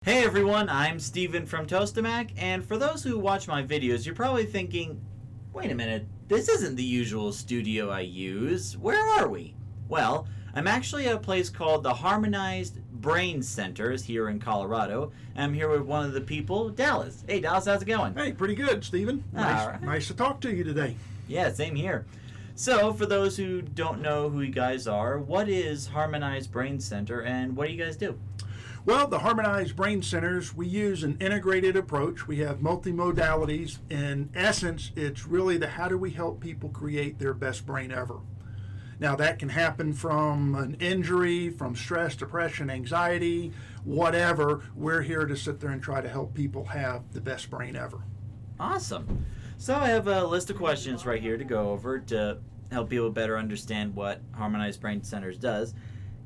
Hey everyone, I'm Steven from Tostemac, and for those who watch my videos, you're probably thinking, wait a minute, this isn't the usual studio I use. Where are we? Well, I'm actually at a place called the Harmonized Brain Centers here in Colorado. I'm here with one of the people, Dallas. Hey Dallas, how's it going? Hey, pretty good, Steven. Nice to talk to you today. Yeah, same here. So, for those who don't know who you guys are, what is Harmonized Brain Center and what do you guys do? Well, the Harmonized Brain Centers, we use an integrated approach. We have multimodalities. In essence, it's really the how do we help people create their best brain ever. Now, that can happen from an injury, from stress, depression, anxiety, whatever. We're here to sit there and try to help people have the best brain ever. Awesome. So I have a list of questions right here to go over to help people better understand what Harmonized Brain Centers does.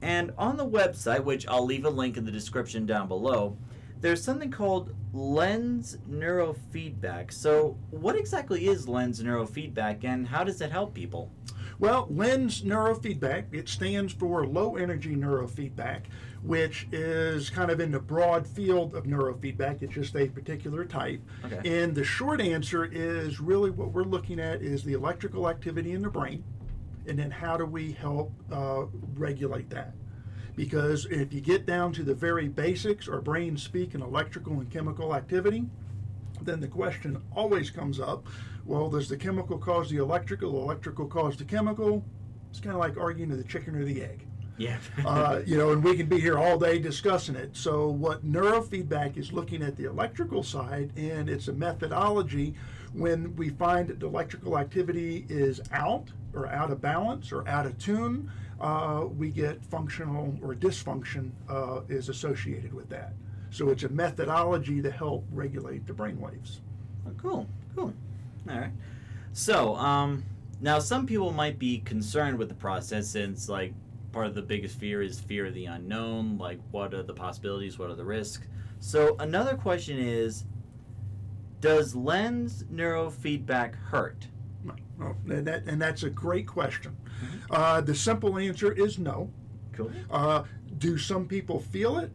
And on the website, which I'll leave a link in the description down below, there's something called LENS Neurofeedback. So what exactly is LENS Neurofeedback and how does it help people? Well, LENS Neurofeedback, it stands for low energy neurofeedback, which is kind of in the broad field of neurofeedback. It's just a particular type. Okay. And the short answer is really what we're looking at is the electrical activity in the brain. And then how do we help regulate that? Because if you get down to the very basics, our brains speak in electrical and chemical activity, then the question always comes up, well, does the chemical cause the electrical cause the chemical? It's kind of like arguing the chicken or the egg. Yeah. And we can be here all day discussing it. So what neurofeedback is looking at the electrical side, and it's a methodology when we find that the electrical activity is out or out of balance or out of tune, we get functional or dysfunction is associated with that. So it's a methodology to help regulate the brain waves. Oh, cool. All right. So, now some people might be concerned with the process since, like, part of the biggest fear is fear of the unknown, like what are the possibilities, what are the risks. So another question is, does LENS neurofeedback hurt? No, and that's a great question. The simple answer is no. Cool. Do some people feel it?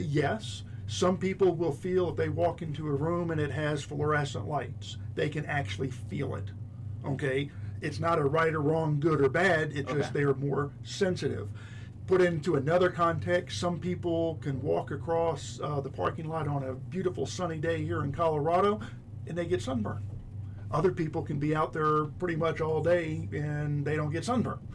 Yes. Some people will feel if they walk into a room and it has fluorescent lights, they can actually feel it. Okay? It's not a right or wrong, good or bad. It's just they're more sensitive. Put into another context, some people can walk across the parking lot on a beautiful sunny day here in Colorado and they get sunburned. Other people can be out there pretty much all day and they don't get sunburned.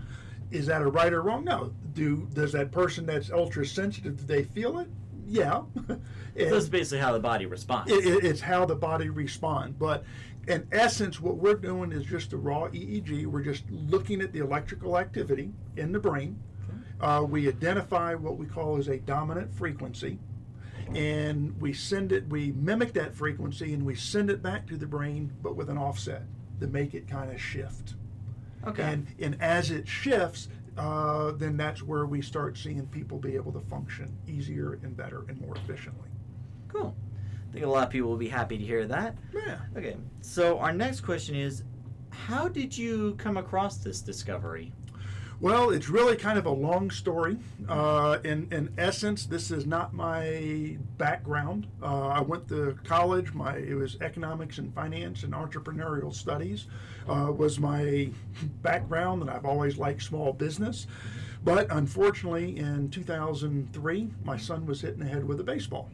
Is that a right or wrong? No. Does that person that's ultra sensitive, do they feel it? Yeah. So that's basically how the body responds. It's how the body responds. But in essence, what we're doing is just a raw EEG. We're just looking at the electrical activity in the brain. Okay. We identify what we call as a dominant frequency. And we mimic that frequency and we send it back to the brain, but with an offset to make it kind of shift. Okay. And as it shifts, then that's where we start seeing people be able to function easier and better and more efficiently. Cool. I think a lot of people will be happy to hear that. Yeah. Okay. So our next question is, how did you come across this discovery? Well, it's really kind of a long story. In essence, this is not my background. I went to college. It was economics and finance and entrepreneurial studies was my background, and I've always liked small business. But unfortunately, in 2003, my son was hit in the head with a baseball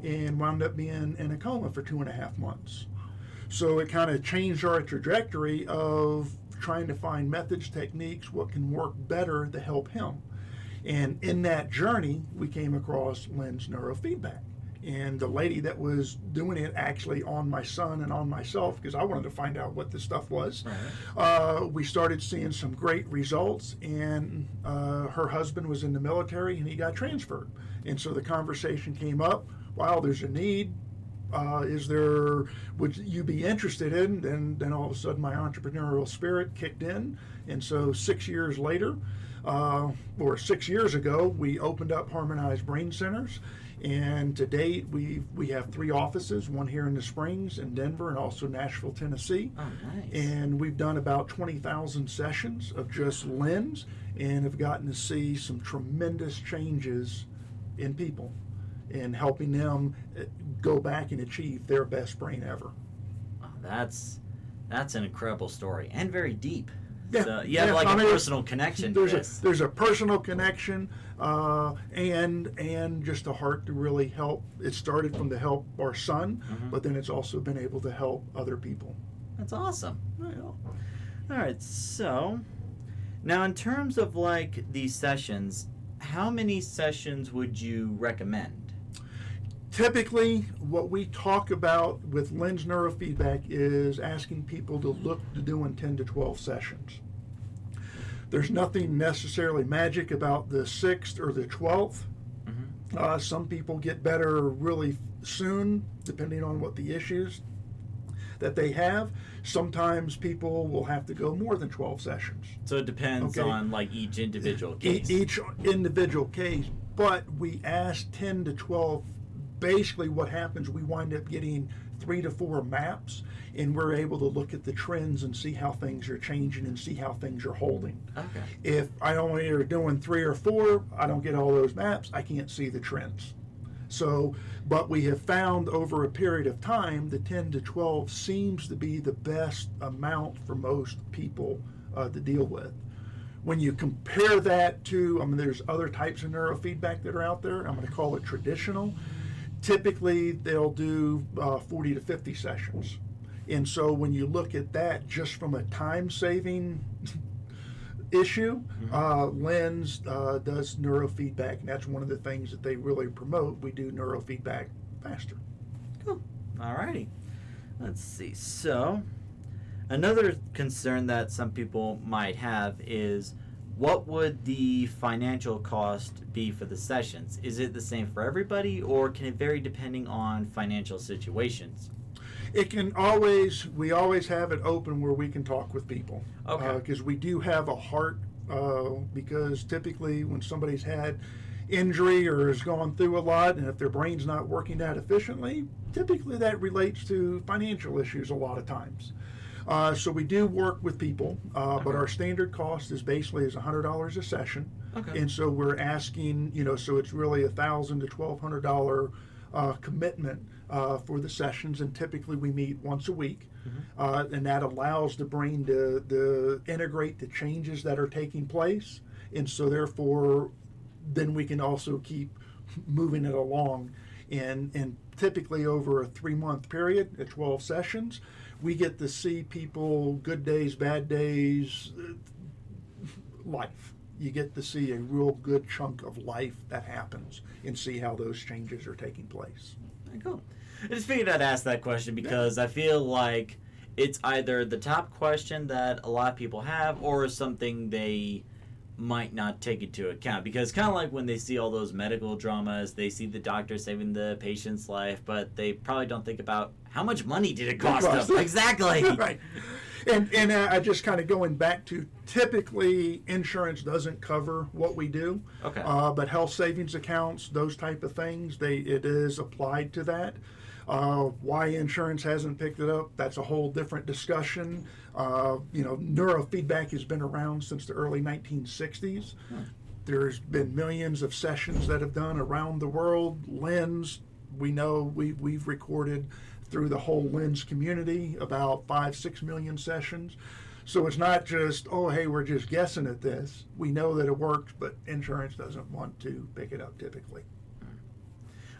and wound up being in a coma for 2.5 months. So it kind of changed our trajectory of trying to find methods, techniques, what can work better to help him. And in that journey, we came across LENS Neurofeedback. And the lady that was doing it actually on my son and on myself, because I wanted to find out what this stuff was, we started seeing some great results. And her husband was in the military and he got transferred. And so the conversation came up, wow, there's a need. Would you be interested in? And then all of a sudden my entrepreneurial spirit kicked in. And so 6 years later, or 6 years ago, we opened up Harmonized Brain Centers. And to date, we have 3 offices, one here in the Springs in Denver and also Nashville, Tennessee. Oh, nice. And we've done about 20,000 sessions of just LENS and have gotten to see some tremendous changes in people. and helping them go back and achieve their best brain ever. Oh, that's an incredible story and very deep. Yeah, So you have like a personal connection to this. There's a personal connection, and just a heart to really help. It started from to help our son, but then it's also been able to help other people. That's awesome. All right, so now in terms of like these sessions, how many sessions would you recommend? Typically, what we talk about with LENS Neurofeedback is asking people to look to doing 10 to 12 sessions. There's nothing necessarily magic about the 6th or the 12th. Some people get better really soon, depending on what the issues that they have. Sometimes people will have to go more than 12 sessions. So it depends on like each individual case. Each individual case, but we ask 10 to 12. Basically what happens, we wind up getting 3 to 4 maps, and we're able to look at the trends and see how things are changing and see how things are holding. Okay. If I only are doing 3 or 4, I don't get all those maps, I can't see the trends. So, but we have found over a period of time, the 10 to 12 seems to be the best amount for most people to deal with. When you compare that to, there's other types of neurofeedback that are out there. I'm going to call it traditional. Typically, they'll do 40 to 50 sessions. And so when you look at that just from a time-saving issue, LENS does neurofeedback, and that's one of the things that they really promote. We do neurofeedback faster. Cool. All righty. Let's see. So another concern that some people might have is, what would the financial cost be for the sessions? Is it the same for everybody, or can it vary depending on financial situations? It can always, we always have it open where we can talk with people. Okay. Because we do have a heart, because typically when somebody's had injury or has gone through a lot, and if their brain's not working that efficiently, typically that relates to financial issues a lot of times. So we do work with people, but our standard cost is basically $100 a session. Okay. And so we're asking, so it's really $1,000 to $1,200 commitment for the sessions, and typically we meet once a week. And that allows the brain to integrate the changes that are taking place, and so therefore then we can also keep moving it along. And typically over a 3-month period at 12 sessions, we get to see people, good days, bad days, life. You get to see a real good chunk of life that happens and see how those changes are taking place. Very cool. I just figured I'd ask that question because I feel like it's either the top question that a lot of people have, or something they might not take into account, because kind of like when they see all those medical dramas, they see the doctor saving the patient's life, but they probably don't think about how much money did it cost them. Exactly. Right. And I just kind of going back to, typically insurance doesn't cover what we do. Okay. But health savings accounts, those type of things, it is applied to that. Why insurance hasn't picked it up, that's a whole different discussion. Neurofeedback has been around since the early 1960s. There's been millions of sessions that have done around the world. LENS, we know we've recorded through the whole LENS community about 5-6 million sessions. So it's not just, oh, hey, we're just guessing at this. We know that it works, but insurance doesn't want to pick it up typically.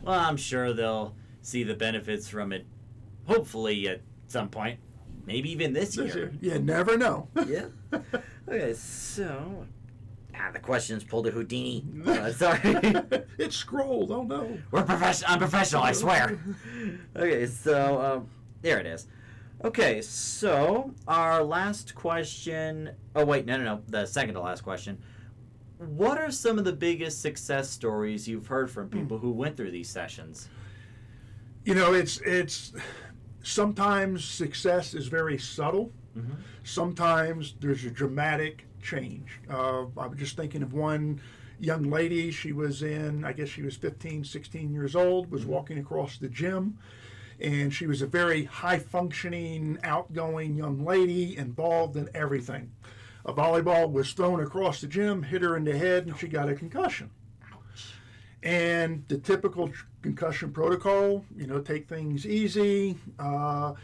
Well, I'm sure they'll see the benefits from it, hopefully at some point, maybe even this year. You never know. Yeah. Okay, so the questions pulled a Houdini. Sorry. It scrolled. Oh no. I'm professional, I swear. Okay, so there it is. Okay, so our last question. Oh wait, no. The second to last question. What are some of the biggest success stories you've heard from people who went through these sessions? It's sometimes success is very subtle. Sometimes there's a dramatic change. I was just thinking of one young lady. She was I guess she was 15, 16 years old, was walking across the gym, and she was a very high-functioning, outgoing young lady, involved in everything. A volleyball was thrown across the gym, hit her in the head, and she got a concussion. And the typical concussion protocol, take things easy, no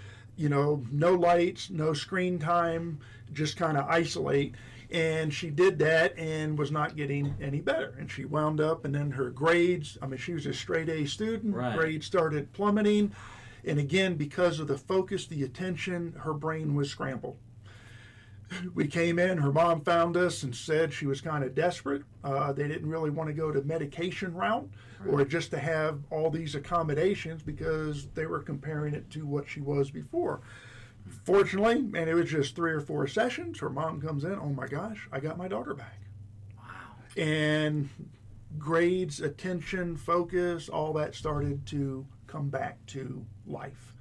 lights, no screen time, just kind of isolate. And she did that and was not getting any better. And she wound up, and then her grades, she was a straight A student, Right. grades started plummeting. And again, because of the focus, the attention, her brain was scrambled. We came in, her mom found us and said she was kind of desperate. They didn't really want to go to medication route or just to have all these accommodations because they were comparing it to what she was before. Fortunately, and it was just 3 or 4 sessions, her mom comes in, oh my gosh, I got my daughter back. Wow. And grades, attention, focus, all that started to come back to life.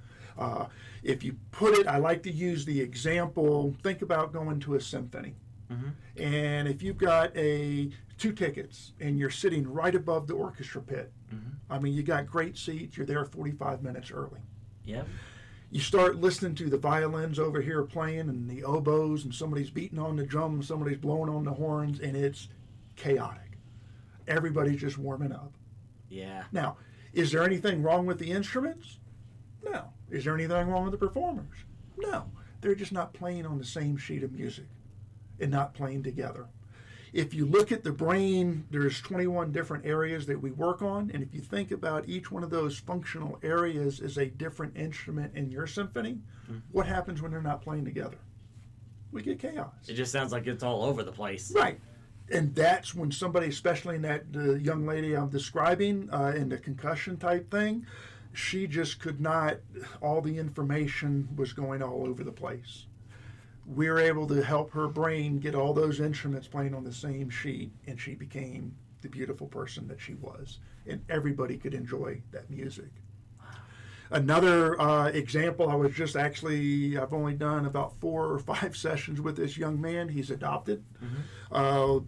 If you put it, I like to use the example, think about going to a symphony. Mm-hmm. And if you've got 2 tickets and you're sitting right above the orchestra pit, mm-hmm. You got great seats, you're there 45 minutes early. Yep. You start listening to the violins over here playing and the oboes, and somebody's beating on the drums, somebody's blowing on the horns, and it's chaotic. Everybody's just warming up. Yeah. Now, is there anything wrong with the instruments? No. Is there anything wrong with the performers? No. They're just not playing on the same sheet of music and not playing together. If you look at the brain, there's 21 different areas that we work on, and if you think about each one of those functional areas as a different instrument in your symphony, mm-hmm. what happens when they're not playing together? We get chaos. It just sounds like it's all over the place. Right. And that's when somebody, especially in that young lady I'm describing, in the concussion type thing, she just could not, all the information was going all over the place. We were able to help her brain get all those instruments playing on the same sheet, and she became the beautiful person that she was. And everybody could enjoy that music. Another example, I've only done about 4 or 5 sessions with this young man. He's adopted. Mm-hmm.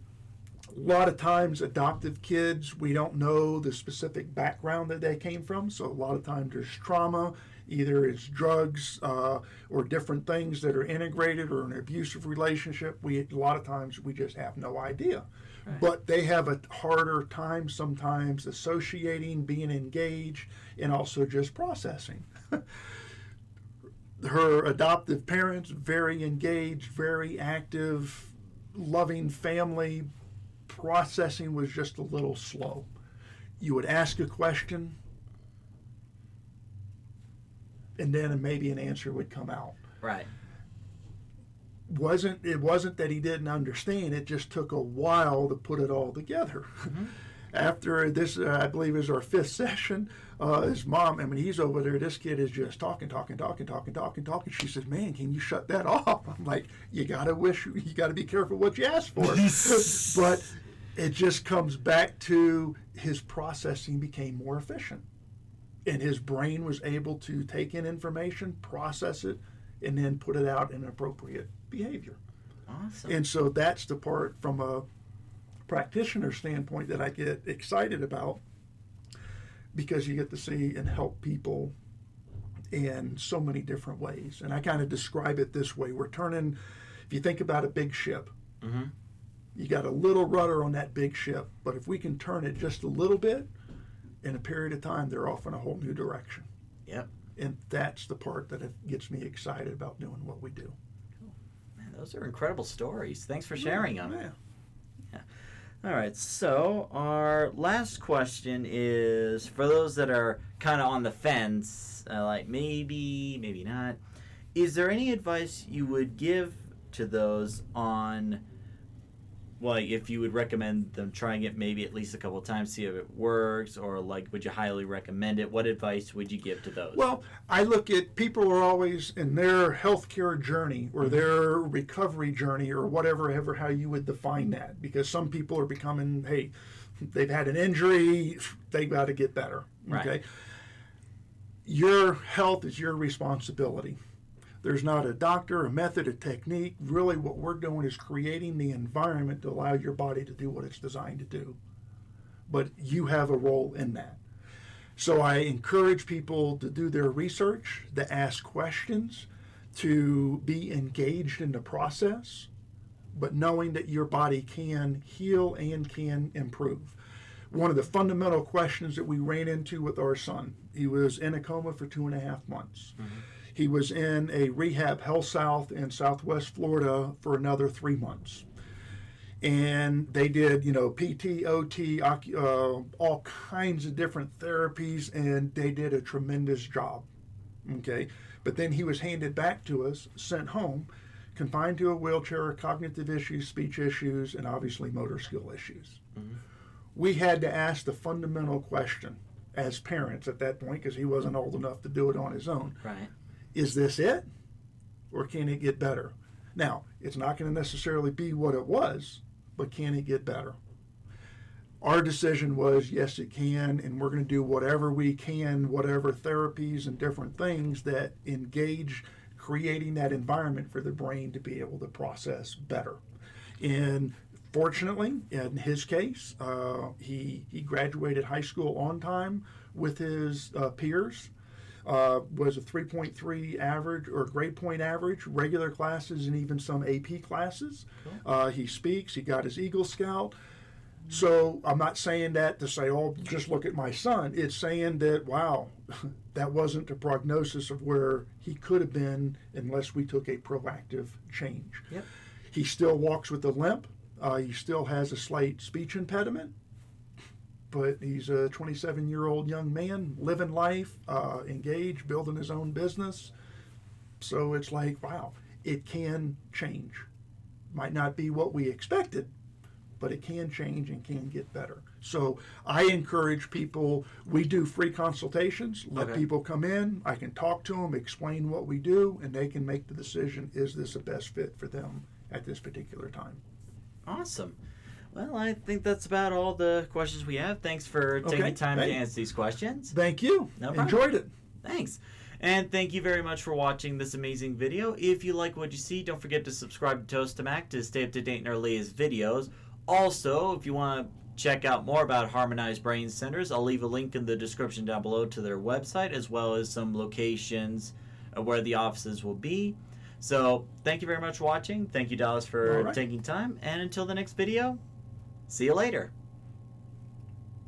A lot of times adoptive kids, we don't know the specific background that they came from. So a lot of times there's trauma, either it's drugs or different things that are integrated or an abusive relationship. A lot of times we just have no idea. Right. But they have a harder time sometimes associating, being engaged, and also just processing. Her adoptive parents, very engaged, very active, loving family. Processing was just a little slow. You would ask a question, and then maybe an answer would come out. Right. It wasn't that he didn't understand. It just took a while to put it all together. Mm-hmm. After this, I believe is our 5th session, his mom, he's over there, this kid is just talking. She says, man, can you shut that off? I'm like, you gotta be careful what you ask for. But it just comes back to his processing became more efficient. And his brain was able to take in information, process it, and then put it out in appropriate behavior. Awesome. And so that's the part from a practitioner standpoint that I get excited about, because you get to see and help people in so many different ways. And I kind of describe it this way. If you think about a big ship, mm-hmm. you got a little rudder on that big ship, but if we can turn it just a little bit, in a period of time, they're off in a whole new direction. Yep. And that's the part that gets me excited about doing what we do. Cool. Man, those are incredible stories. Thanks for sharing them. Yeah. All right, so our last question is for those that are kind of on the fence, like maybe not. Is there any advice you would give to those on, like, if you would recommend them trying it maybe at least a couple of times, see if it works, or like, would you highly recommend it? What advice would you give to those? Well, I look at people are always in their healthcare journey or their recovery journey or whatever, how you would define that, because some people are becoming, hey, they've had an injury, they got to get better. Okay, right. Your health is your responsibility. There's not a doctor, a method, a technique. Really what we're doing is creating the environment to allow your body to do what it's designed to do. But you have a role in that. So I encourage people to do their research, to ask questions, to be engaged in the process, but knowing that your body can heal and can improve. one of the fundamental questions that we ran into with our son. He was in a coma for 2.5 months. Mm-hmm. He was in a rehab Health South in Southwest Florida for another 3 months. And they did, PT, OT, all kinds of different therapies, and they did a tremendous job. Okay. But then he was handed back to us, sent home, confined to a wheelchair, cognitive issues, speech issues, and obviously motor skill issues. Mm-hmm. We had to ask the fundamental question as parents at that point, because he wasn't old enough to do it on his own. Right. Is this it? Or can it get better? Now, it's not going to necessarily be what it was, but can it get better? Our decision was, yes, it can, and we're going to do whatever we can, whatever therapies and different things that engage creating that environment for the brain to be able to process better. And fortunately, in his case, he graduated high school on time with his peers. Was a 3.3 average or grade point average, regular classes and even some AP classes. Cool. He speaks, he got his Eagle Scout. So I'm not saying that to say, oh, just look at my son. It's saying that, wow, that wasn't a prognosis of where he could have been unless we took a proactive change. Yep. He still walks with a limp. He still has a slight speech impediment. But he's a 27-year-old young man, living life, engaged, building his own business. So it's like, wow, it can change. Might not be what we expected, but it can change and can get better. So I encourage people, we do free consultations, let people come in, I can talk to them, explain what we do, and they can make the decision, is this the best fit for them at this particular time? Awesome. Well, I think that's about all the questions we have. Thanks for taking time to answer these questions. Thank you. No problem. Enjoyed it. Thanks. And thank you very much for watching this amazing video. If you like what you see, don't forget to subscribe to Tostemac to stay up to date in our latest videos. Also, if you want to check out more about Harmonized Brain Centers, I'll leave a link in the description down below to their website, as well as some locations where the offices will be. So thank you very much for watching. Thank you, Dallas, for taking time. And until the next video, see you later.